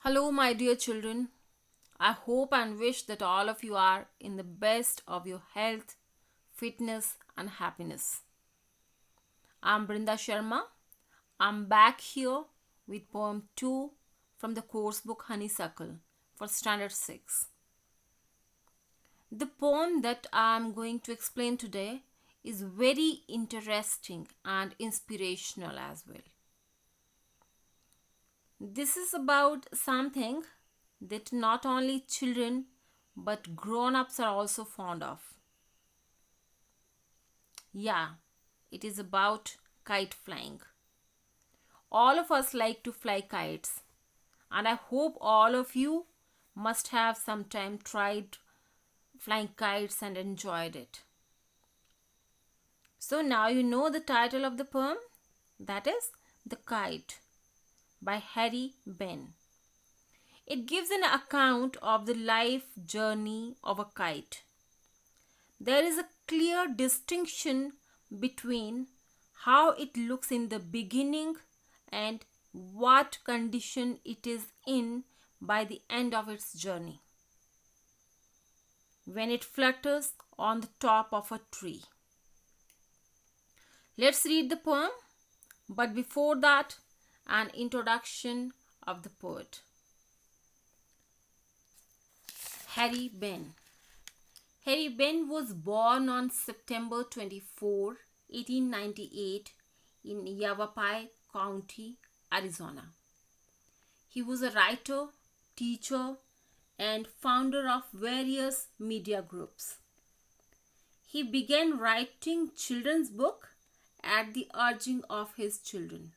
Hello, my dear children. I hope and wish that all of you are in the best of your health, fitness, and happiness. I'm Brinda Sharma. I'm back here with poem 2 from the course book Honeysuckle for Standard 6. The poem that I'm going to explain today is very interesting and inspirational as well. This is about something that not only children but grown ups are also fond of. Yeah, it is about kite flying. All of us like to fly kites, and I hope all of you must have sometime tried flying kites and enjoyed it. So now you know the title of the poem, that is The Kite by Harry Ben. It gives an account of the life journey of a kite. There is a clear distinction between how it looks in the beginning and what condition it is in by the end of its journey, when it flutters on the top of a tree. Let's read the poem, but before that, an introduction of the poet. Harry Ben. Harry Ben was born on September 24, 1898 in Yavapai County, Arizona. He was a writer, teacher, and founder of various media groups. He began writing children's books at the urging of his children.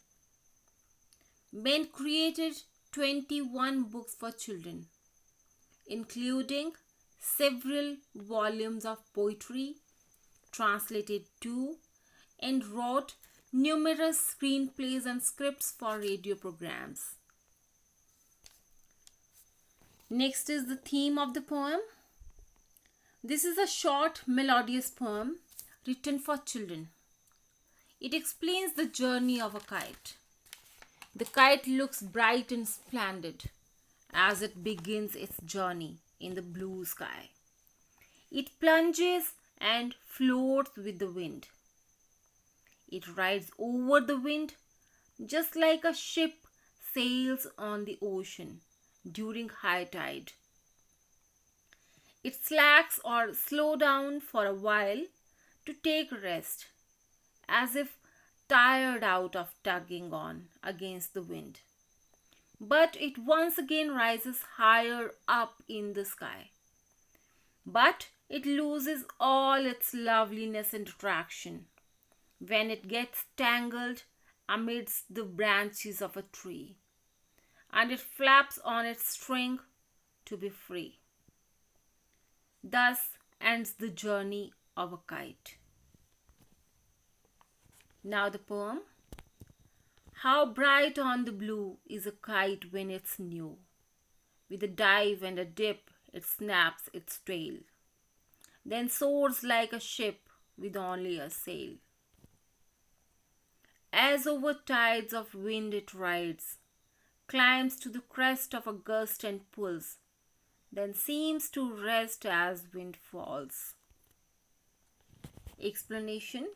Ben created 21 books for children, including several volumes of poetry, translated too, and wrote numerous screenplays and scripts for radio programs. Next is the theme of the poem. This is a short, melodious poem written for children. It explains the journey of a kite. The kite looks bright and splendid as it begins its journey in the blue sky. It plunges and floats with the wind. It rides over the wind just like a ship sails on the ocean during high tide. It slacks or slows down for a while to take rest, as if tired out of tugging on against the wind. But it once again rises higher up in the sky. But it loses all its loveliness and attraction when it gets tangled amidst the branches of a tree, and it flaps on its string to be free. Thus ends the journey of a kite. Now the poem. How bright on the blue is a kite when it's new. With a dive and a dip, it snaps its tail, then soars like a ship with only a sail. As over tides of wind it rides, climbs to the crest of a gust and pulls, then seems to rest as wind falls. Explanation.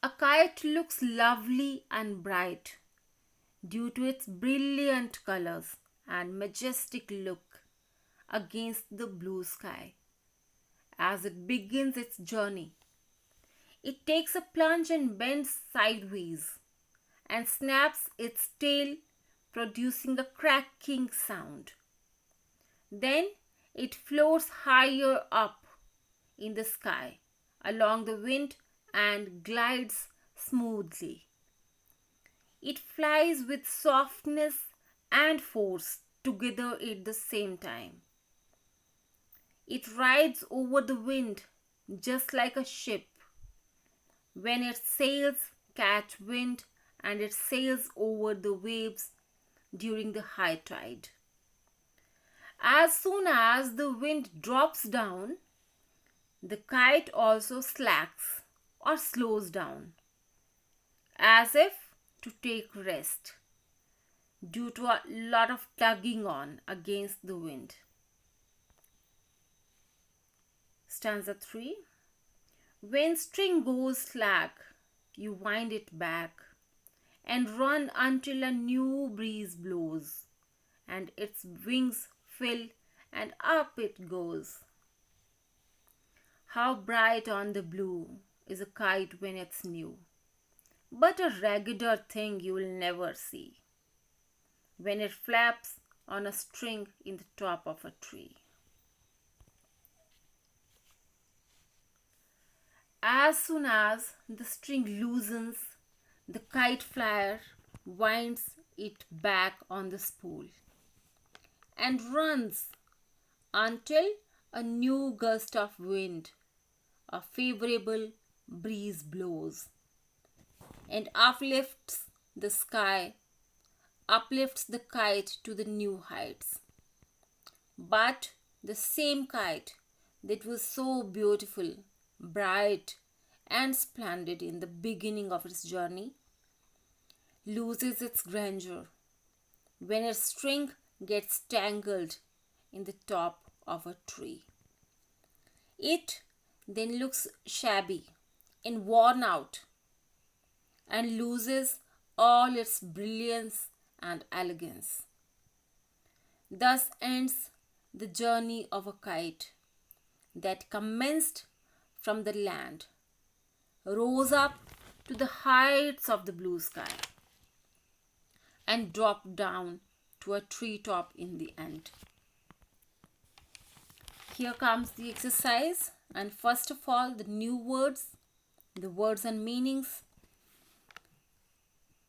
A kite looks lovely and bright due to its brilliant colors and majestic look against the blue sky. As it begins its journey, it takes a plunge and bends sideways and snaps its tail, producing a cracking sound. Then it floats higher up in the sky along the wind and glides smoothly. It flies with softness and force together at the same time. It rides over the wind just like a ship. When its sails catch wind and it sails over the waves during the high tide. As soon as the wind drops down, the kite also slacks or slows down, as if to take rest. due to a lot of tugging on against the wind. Stanza 3. When string goes slack, you wind it back and run until a new breeze blows, and its wings fill and up it goes. How bright on the blue is a kite when it's new, but a raggeder thing you will never see when it flaps on a string in the top of a tree. As soon as the string loosens, the kite flyer winds it back on the spool and runs until a new gust of wind, a favorable breeze blows and uplifts the kite to the new heights. But the same kite that was so beautiful, bright, and splendid in the beginning of its journey loses its grandeur when its string gets tangled in the top of a tree. It then looks shabby and worn out and loses all its brilliance and elegance. Thus ends the journey of a kite that commenced from the land, rose up to the heights of the blue sky, and dropped down to a treetop in the end. Here comes the exercise, and first of all, the new words, the words and meanings.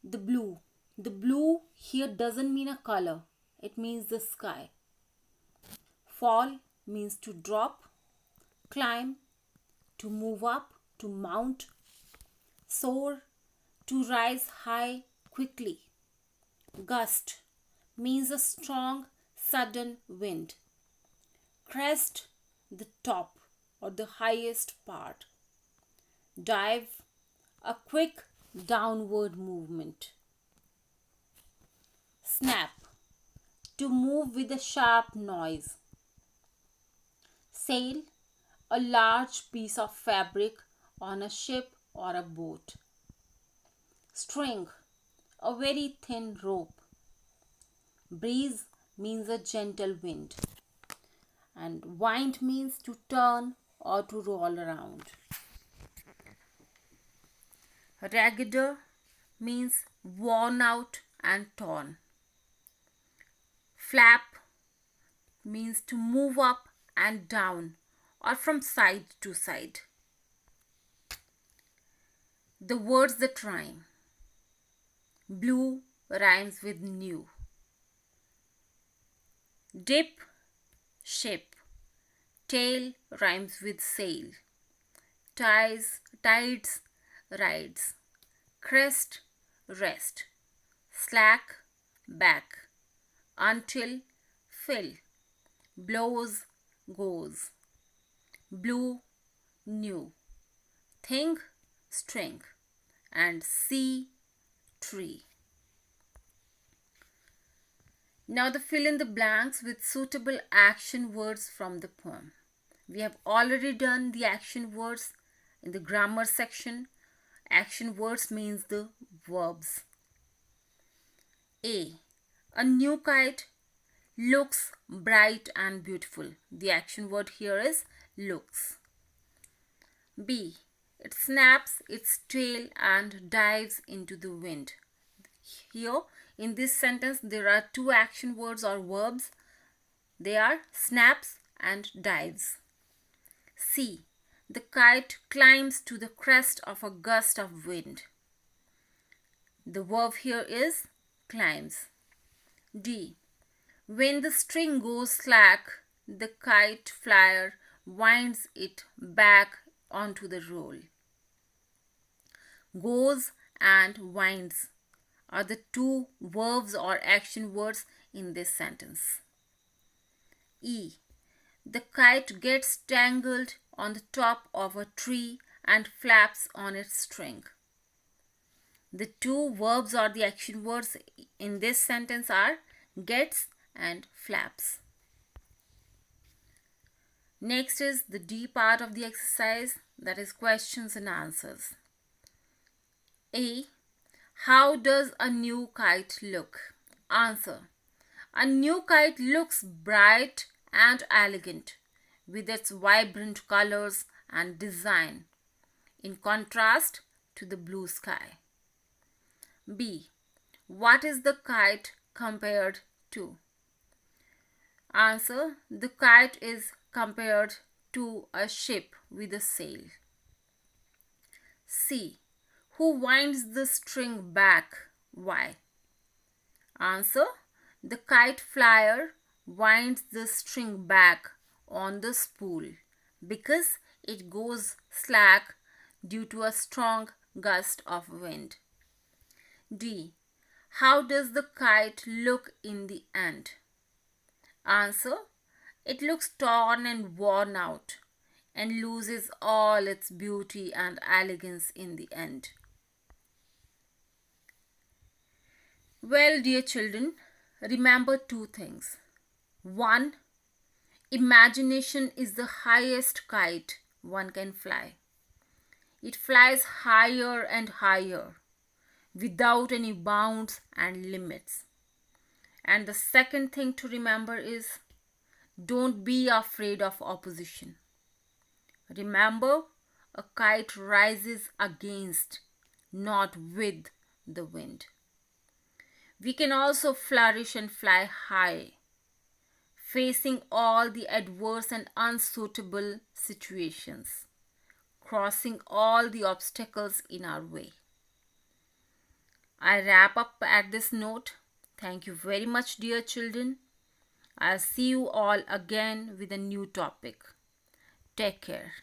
The blue. The blue here doesn't mean a color, it means the sky. Fall means to drop, climb, to move up, to mount, soar, to rise high quickly. Gust means a strong, sudden wind. Crest, the top or the highest part. Dive, a quick downward movement. Snap, to move with a sharp noise. Sail, a large piece of fabric on a ship or a boat. String, a very thin rope. Breeze means a gentle wind. And wind means to turn or to roll around. Raggeder means worn out and torn. Flap means to move up and down or from side to side. The words that rhyme. Blue rhymes with new. Dip, ship. Tail rhymes with sail. Tides, rides. Crest, rest. Slack, back. Until, fill. Blows, goes. Blue, new. Thing, string. And sea, tree. Now the fill in the blanks with suitable action words from the poem. We have already done the action words in the grammar section. Action words means the verbs. A new kite looks bright and beautiful. The action word here is looks. B. It snaps its tail and dives into the wind. Here in this sentence there are two action words or verbs. They are snaps and dives. C. The kite climbs to the crest of a gust of wind. The verb here is climbs. D. When the string goes slack, the kite flyer winds it back onto the roll. Goes and winds are the two verbs or action words in this sentence. E. The kite gets tangled on the top of a tree and flaps on its string. The two verbs or the action words in this sentence are gets and flaps. Next is the D part of the exercise, that is questions and answers. A. How does a new kite look? Answer. A new kite looks bright and elegant with its vibrant colors and design in contrast to the blue sky. B. What is the kite compared to? Answer. The kite is compared to a ship with a sail. C. Who winds the string back? Why? Answer. The kite flyer winds the string back on the spool because it goes slack due to a strong gust of wind. D. How does the kite look in the end? Answer. It looks torn and worn out and loses all its beauty and elegance in the end. Well, dear children, remember two things. One, imagination is the highest kite one can fly. It flies higher and higher without any bounds and limits. And the second thing to remember is don't be afraid of opposition. Remember, a kite rises against, not with, the wind. We can also flourish and fly high, facing all the adverse and unsuitable situations, crossing all the obstacles in our way. I wrap up at this note. Thank you very much, dear children. I'll see you all again with a new topic. Take care.